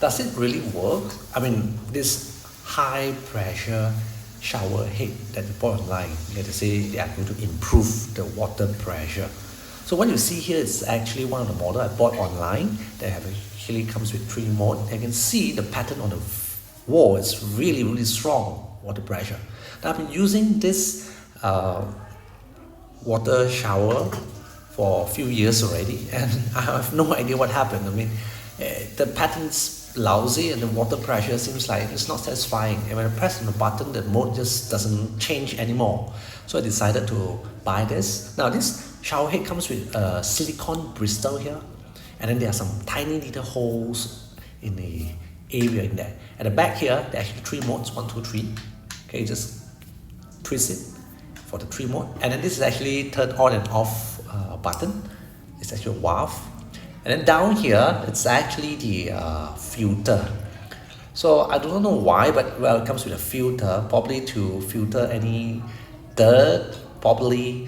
does it really work? I mean, this high pressure shower head that you bought online, they say they are going to improve the water pressure. So what you see here is actually one of the model I bought online that actually comes with 3 modes. You can see the pattern on the wall is really strong water pressure. Now I've been using this water shower for a few years already, and I have no idea what happened. I mean, the pattern's lousy and the water pressure seems like it's not satisfying, and when I press on the button the mode just doesn't change anymore. So I decided to buy this. Now this shower head comes with a silicone bristle here, and then there are some tiny little holes in the area in there. At the back here there are actually 3 modes, 1, 2, 3. Okay, just twist it for the 3 mode, and then this is actually turn on and off button. It's actually a valve. And then down here, it's actually the filter. So I don't know why, but well, it comes with a filter, probably to filter any dirt, possibly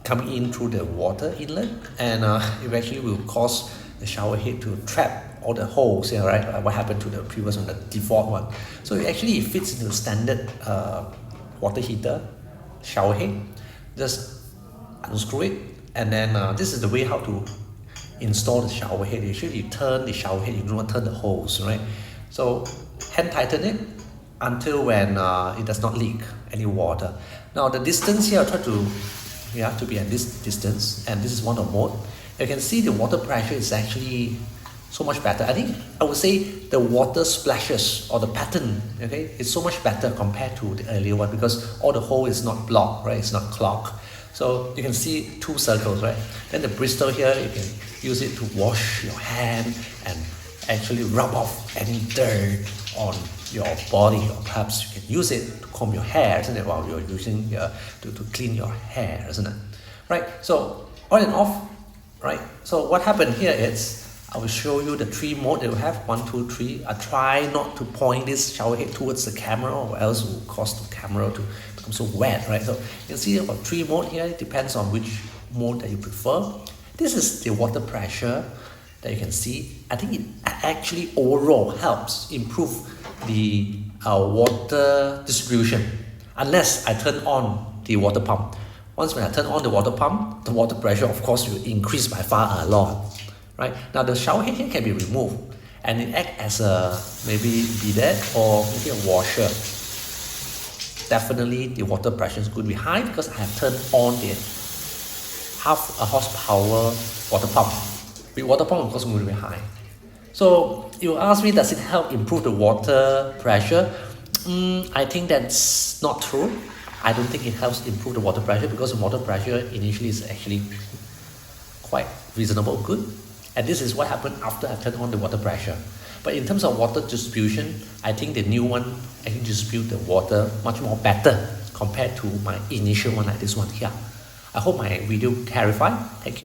coming in through the water inlet, and it actually will cause the shower head to trap all the holes here, right? What happened to the previous one, the default one. So it actually fits into the standard water heater shower head. Just unscrew it. And then this is the way how to install the shower head. You turn the shower head, you do not turn the hose, right? So hand tighten it until when it does not leak any water. Now the distance here, I try to be at this distance, and this is one of mode. You can see the water pressure is actually so much better. I would say the water splashes or the pattern, okay, is so much better compared to the earlier one because all the hole is not blocked, right? It's not clogged. So you can see 2 circles, right? Then the bristle here, you can use it to wash your hand and actually rub off any dirt on your body, or perhaps you can use it to comb your hair, isn't it? While you're using to clean your hair, isn't it? Right? So on and off, right? So what happened here is I will show you the 3 modes that we have, 1, 2, 3. I try not to point this shower head towards the camera, or else it will cause the camera to become so wet, right? So you can see about 3 modes here. It depends on which mode that you prefer. This is the water pressure that you can see. I think it actually overall helps improve the water distribution, unless I turn on the water pump. Once when I turn on the water pump, the water pressure of course will increase by far a lot. Right? Now the shower head here can be removed, and it acts as a maybe bidet or maybe a washer. Definitely the water pressure is going to be high because I have turned on the half a horsepower water pump. With water pump of course it's going to be high. So you ask me, does it help improve the water pressure? I think that's not true. I don't think it helps improve the water pressure because the water pressure initially is actually quite reasonable, good. And this is what happened after I turned on the water pressure. But in terms of water distribution, I think the new one actually distributes the water much more better compared to my initial one like this one here. I hope my video clarified. Thank you.